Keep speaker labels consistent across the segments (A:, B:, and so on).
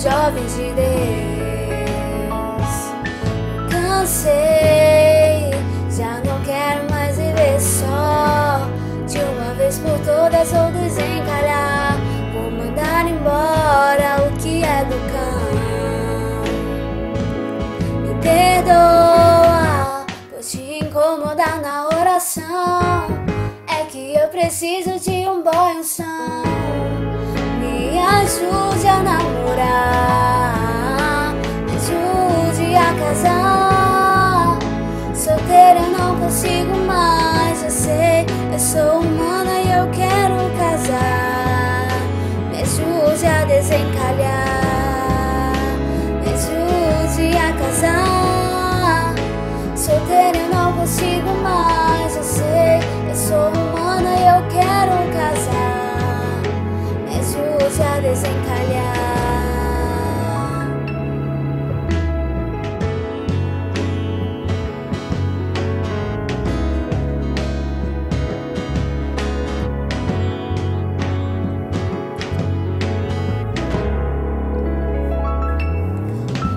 A: jovens de Deus. Cansei, já não quero mais viver só. De uma vez por todas vou desencalhar. Vou mandar embora o que é do cão. Me perdoa por te incomodar na oração. É que eu preciso de um boy, um som. Me ajude a namorar, me ajude a casar. Solteira eu não consigo mais, eu sei, eu sou humana e eu quero casar. Me ajude a desencalhar, me ajude a casar. Solteira eu não consigo mais, eu sei, eu sou humana e eu quero casar. Me ajude a desencalhar.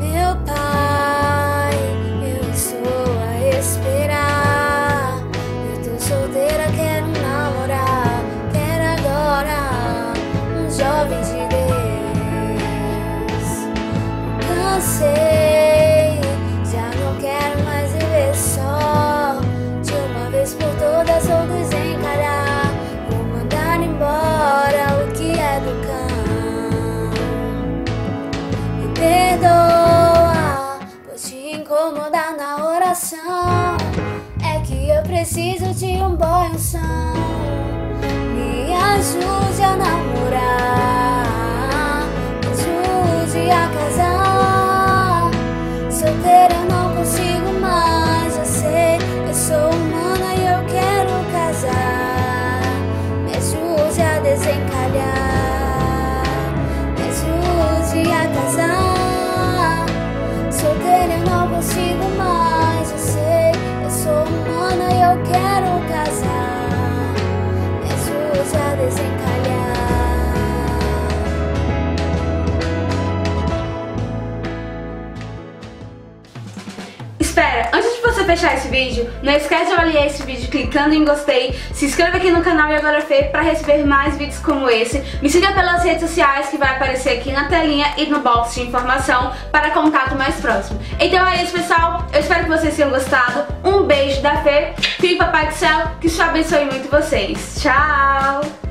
A: Meu pai, eu estou a esperar. Eu tô solteira, quero namorar. Quero agora um jovem de Deus. Cansei, já não quero mais viver só. De uma vez por todas vou desencalhar. Vou mandar embora o que é do cão. Me perdoa por te incomodar na oração. É que eu preciso de um boy, um som. Me ajude a namorar, me ajude a casar. Solteira eu não consigo mais, eu sei, eu sou humana e eu quero casar. Me ajude a desencalhar, me ajude a casar. Solteira eu não consigo mais, eu sei, eu sou humana e eu quero casar. Me ajude a desencalhar.
B: Espera, antes de você fechar esse vídeo, não esquece de avaliar esse vídeo clicando em gostei, se inscreva aqui no canal e agora Fê para receber mais vídeos como esse. Me siga pelas redes sociais que vai aparecer aqui na telinha e no box de informação para contato mais próximo. Então é isso, pessoal, eu espero que vocês tenham gostado. Um beijo da Fê, fique Papai do Céu, que isso abençoe muito vocês. Tchau!